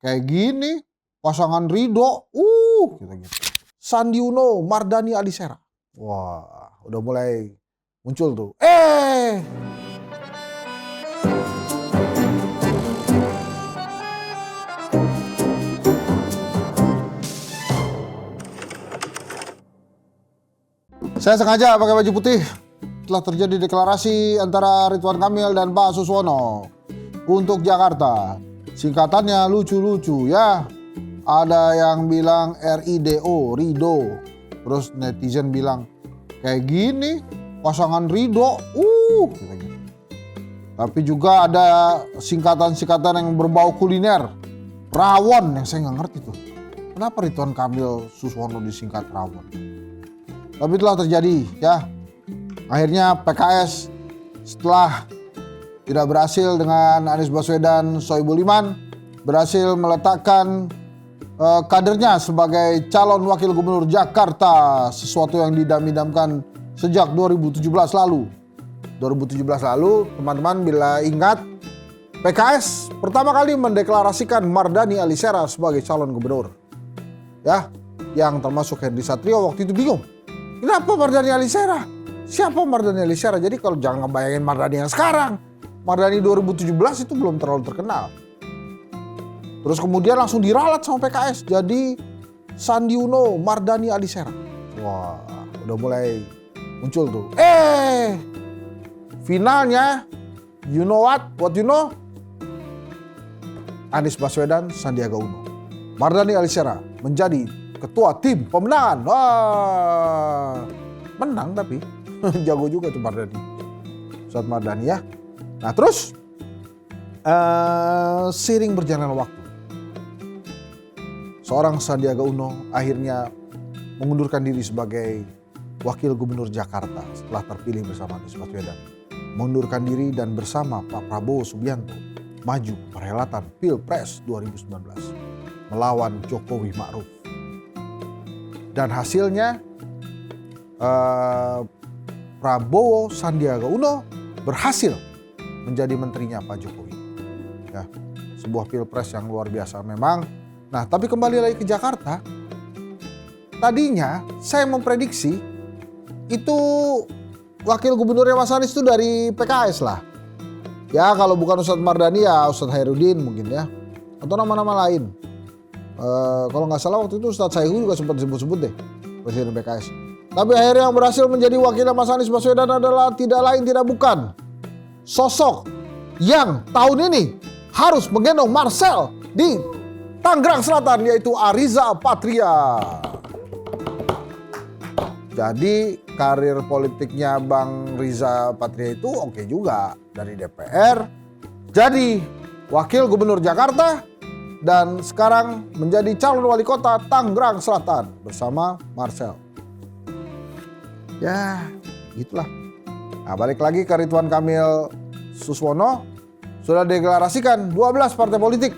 kayak gini, pasangan Ridho, gitu-gitu. Sandi Uno, Mardhani Alisera. Wah, udah mulai muncul tuh. Saya sengaja pakai baju putih. Telah terjadi deklarasi antara Ridwan Kamil dan Pak Suswono untuk Jakarta. Singkatannya lucu-lucu ya. Ada yang bilang RIDO, Ridho. Terus netizen bilang kayak gini, pasangan Ridho, gitu. Tapi juga ada singkatan-singkatan yang berbau kuliner. Rawon yang saya nggak ngerti tuh. Kenapa Ridwan Kamil Suswono disingkat rawon? Tapi telah terjadi ya. Akhirnya PKS setelah tidak berhasil dengan Anies Baswedan Sohibul Iman berhasil meletakkan kadernya sebagai calon wakil gubernur Jakarta, sesuatu yang didam-damkan sejak 2017 lalu. 2017 lalu, teman-teman bila ingat, PKS pertama kali mendeklarasikan Mardhani Alisera sebagai calon gubernur. Ya, yang termasuk Henry Satrio waktu itu bingung. Kenapa Mardhani Alisera? Siapa Mardhani Alisera? Jadi kalau jangan ngebayangin Mardhani yang sekarang. Mardhani 2017 itu belum terlalu terkenal. Terus kemudian langsung diralat sama PKS. Jadi Sandi Uno, Mardhani Alisera. Wah, udah mulai muncul tuh. Finalnya, you know what? What you know? Anies Baswedan, Sandiaga Uno. Mardhani Alisera menjadi ketua tim pemenangan. Wah, menang tapi jago juga tuh Mardhani. Ustadz Mardhani ya. Nah terus seiring berjalannya waktu, seorang Sandiaga Uno akhirnya mengundurkan diri sebagai wakil gubernur Jakarta setelah terpilih bersama Anies Baswedan. Mengundurkan diri dan bersama Pak Prabowo Subianto maju perhelatan Pilpres 2019 melawan Jokowi Ma'ruf. Dan hasilnya Prabowo Sandiaga Uno berhasil menjadi menterinya Pak Jokowi. Ya, sebuah pilpres yang luar biasa memang. Nah, tapi kembali lagi ke Jakarta. Tadinya saya memprediksi itu wakil gubernurnya Mas Anies itu dari PKS lah. Ya, kalau bukan Ustadz Mardhani ya Ustadz Hairudin mungkin ya. Atau nama-nama lain. Kalau nggak salah waktu itu Ustadz Saihu juga sempat disebut-sebut deh, presiden PKS. Tapi akhirnya yang berhasil menjadi wakilnya Mas Anies Baswedan adalah tidak lain tidak bukan sosok yang tahun ini harus menggendong Marcel di Tangerang Selatan, yaitu Ariza Patria. Jadi karir politiknya Bang Riza Patria itu oke juga, dari DPR jadi wakil gubernur Jakarta dan sekarang menjadi calon wali kota Tangerang Selatan bersama Marcel. Ya, gitulah. Nah, balik lagi ke Ridwan Kamil Suswono, sudah deklarasikan 12 partai politik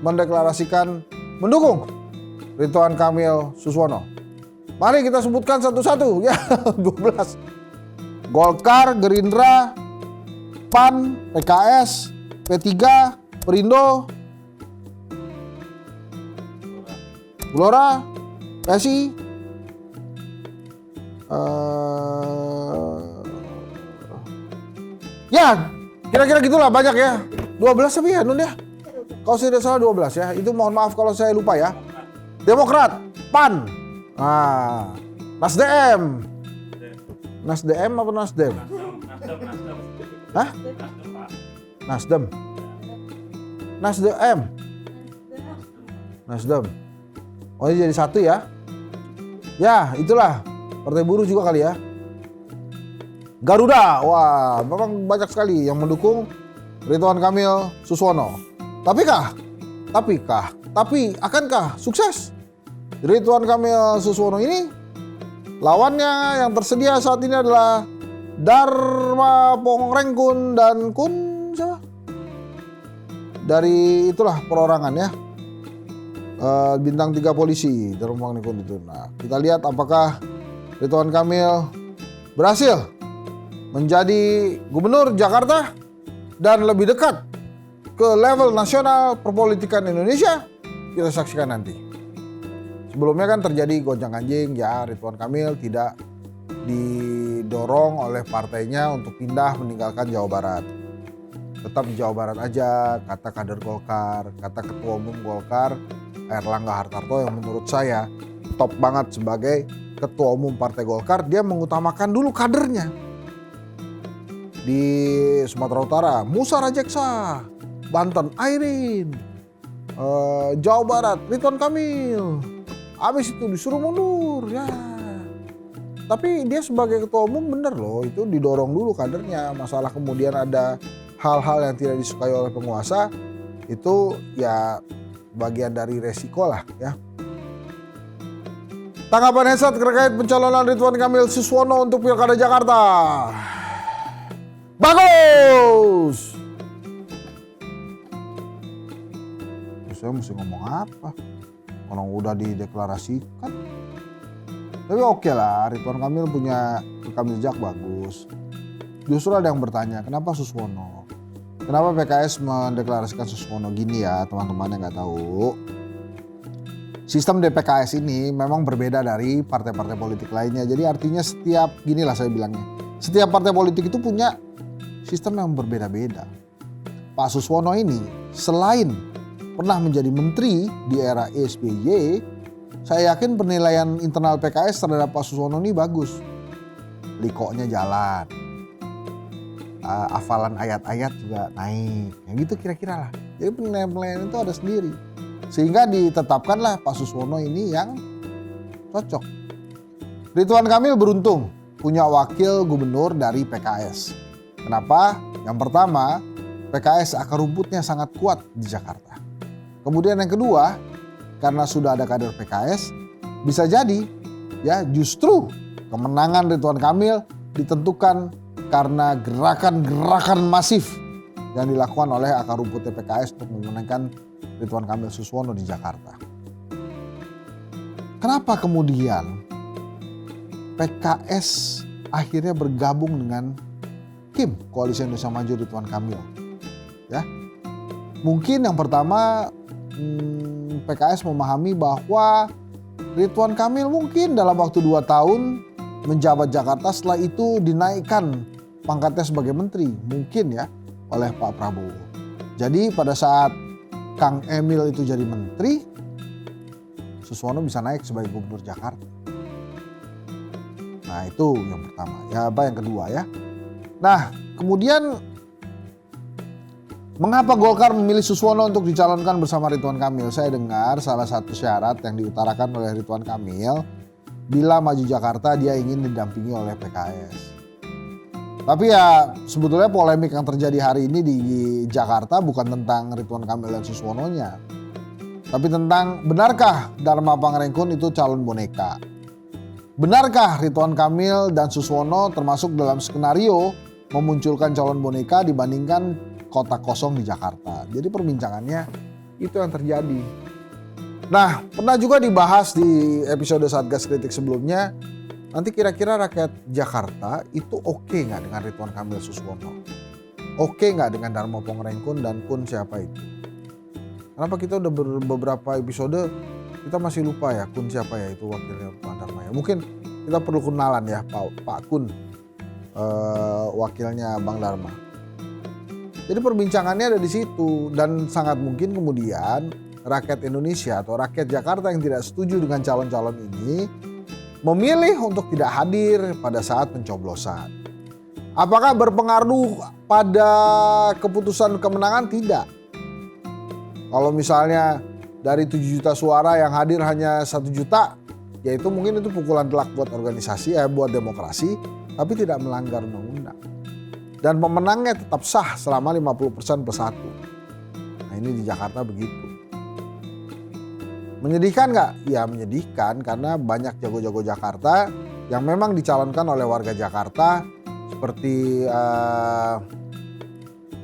mendeklarasikan mendukung Ridwan Kamil Suswono. Mari kita sebutkan satu-satu ya. 12. Golkar, Gerindra, PAN, PKS, P3, Perindo, Gelora, PSI, ya kira-kira gitulah, banyak ya. 12 tapi ya Nun ya. Kalau saya tidak salah 12 ya. Itu mohon maaf kalau saya lupa ya. Demokrat, PAN, Nasdem. Nasdem apa Nasdem? Hah? Nasdem. Nasdem. Oh ini jadi satu ya. Ya itulah. Partai Buruh juga kali ya. Garuda, wah memang banyak sekali yang mendukung Ridwan Kamil Suswono. Tapi akankah sukses Ridwan Kamil Suswono ini? Lawannya yang tersedia saat ini adalah Dharma Pongrengkun dan Kun siapa? Dari itulah perorangan ya. Bintang 3 polisi Dharma Pongrengkun itu. Nah, kita lihat apakah Ridwan Kamil berhasil menjadi gubernur Jakarta dan lebih dekat ke level nasional perpolitikan Indonesia, Kita saksikan nanti. Sebelumnya kan terjadi gonjang-ganjing ya, Ridwan Kamil tidak didorong oleh partainya untuk pindah meninggalkan Jawa Barat. Tetap di Jawa Barat aja, kata kader Golkar, kata Ketua Umum Golkar Airlangga Hartarto yang menurut saya top banget sebagai Ketua Umum Partai Golkar. Dia mengutamakan dulu kadernya. Di Sumatera Utara, Musa Rajeksa, Banten, Airin, Jawa Barat, Ridwan Kamil. Habis itu disuruh mundur ya. Tapi dia sebagai ketua umum bener loh, itu didorong dulu kadernya. Masalah kemudian ada hal-hal yang tidak disukai oleh penguasa, itu ya bagian dari resiko lah ya. Tanggapan Hensat terkait pencalonan Ridwan Kamil Suswono untuk Pilkada Jakarta. Bagus! Saya mesti ngomong apa? Orang udah dideklarasikan. Tapi oke lah, Ridwan Kamil punya rekam jejak bagus. Justru ada yang bertanya, kenapa Suswono? Kenapa PKS mendeklarasikan Suswono? Gini ya teman-teman yang gak tahu. Sistem DPKS ini memang berbeda dari partai-partai politik lainnya. Jadi artinya ginilah saya bilangnya. Setiap partai politik itu punya sistem yang berbeda-beda. Pak Suswono ini selain pernah menjadi menteri di era SBY, saya yakin penilaian internal PKS terhadap Pak Suswono ini bagus. Likoknya jalan, hafalan ayat-ayat juga naik, yang gitu kira-kira lah. Jadi penilaian itu ada sendiri. Sehingga ditetapkanlah Pak Suswono ini yang cocok. Ridwan Kamil beruntung punya wakil gubernur dari PKS. Kenapa? Yang pertama, PKS akar rumputnya sangat kuat di Jakarta. Kemudian yang kedua, karena sudah ada kader PKS, bisa jadi ya justru kemenangan Ridwan Kamil ditentukan karena gerakan-gerakan masif yang dilakukan oleh akar rumput PKS untuk memenangkan Ridwan Kamil Suswono di Jakarta. Kenapa kemudian PKS akhirnya bergabung dengan KIM, Koalisi Indonesia Maju Ridwan Kamil? Ya, mungkin yang pertama PKS memahami bahwa Ridwan Kamil mungkin dalam waktu 2 tahun menjabat Jakarta, setelah itu dinaikkan pangkatnya sebagai menteri, mungkin ya, oleh Pak Prabowo. Jadi pada saat Kang Emil itu jadi menteri, Suswono bisa naik sebagai gubernur Jakarta. Nah itu yang pertama. Ya apa yang kedua ya. Nah kemudian mengapa Golkar memilih Suswono untuk dicalonkan bersama Ridwan Kamil? Saya dengar salah satu syarat yang diutarakan oleh Ridwan Kamil, bila maju Jakarta dia ingin didampingi oleh PKS. Tapi ya sebetulnya polemik yang terjadi hari ini di Jakarta bukan tentang Ridwan Kamil dan Suswononya. Tapi tentang benarkah Dharma Pangrengkun itu calon boneka? Benarkah Ridwan Kamil dan Suswono termasuk dalam skenario memunculkan calon boneka dibandingkan kota kosong di Jakarta? Jadi perbincangannya itu yang terjadi. Nah pernah juga dibahas di episode Satgas Kritik sebelumnya. Nanti kira-kira rakyat Jakarta itu oke nggak dengan Ridwan Kamil Suswono? Oke nggak dengan Dharma Pangrengkun dan Kun siapa itu? Kenapa kita udah beberapa episode kita masih lupa ya Kun siapa ya itu wakilnya Pak Dharma ya? Mungkin kita perlu kenalan ya Pak Kun, wakilnya Bang Dharma. Jadi perbincangannya ada di situ dan sangat mungkin kemudian rakyat Indonesia atau rakyat Jakarta yang tidak setuju dengan calon-calon ini memilih untuk tidak hadir pada saat pencoblosan. Apakah berpengaruh pada keputusan kemenangan? Tidak. Kalau misalnya dari 7 juta suara yang hadir hanya 1 juta, ya itu mungkin itu pukulan telak buat organisasi, buat demokrasi, tapi tidak melanggar undang-undang. Dan pemenangnya tetap sah selama 50% plus 1. Nah ini di Jakarta begitu. Menyedihkan nggak? Ya menyedihkan karena banyak jago-jago Jakarta yang memang dicalonkan oleh warga Jakarta seperti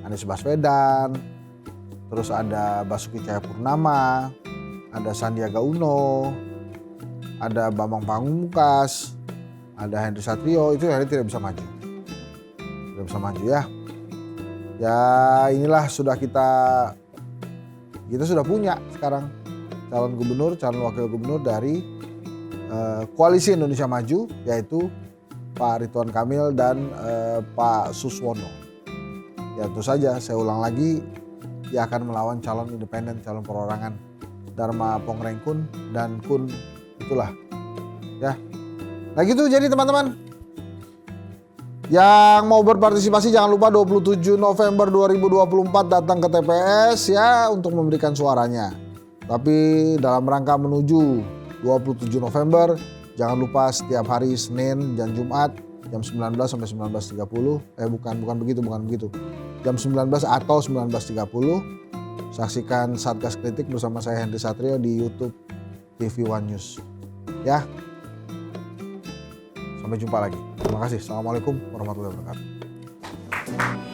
Anies Baswedan, terus ada Basuki Cahayapurnama, ada Sandiaga Uno, ada Bambang Pamungkas, ada Henry Satrio, itu yang tidak bisa maju. Tidak bisa maju ya. Ya inilah kita sudah punya sekarang. calon gubernur, calon wakil gubernur dari Koalisi Indonesia Maju, yaitu Pak Ridwan Kamil dan Pak Suswono. Ya itu saja, saya ulang lagi, dia akan melawan calon independen, calon perorangan Dharma Pongrengkun dan Kun itulah. Ya. Nah gitu jadi teman-teman. Yang mau berpartisipasi jangan lupa 27 November 2024 datang ke TPS ya untuk memberikan suaranya. Tapi dalam rangka menuju 27 November jangan lupa setiap hari Senin dan Jumat jam 19 sampai 19.30. Bukan begitu. Jam 19 atau 19.30 saksikan Satgas Kritik bersama saya Henry Satrio di YouTube TV One News. Ya. Sampai jumpa lagi. Terima kasih. Assalamualaikum warahmatullahi wabarakatuh.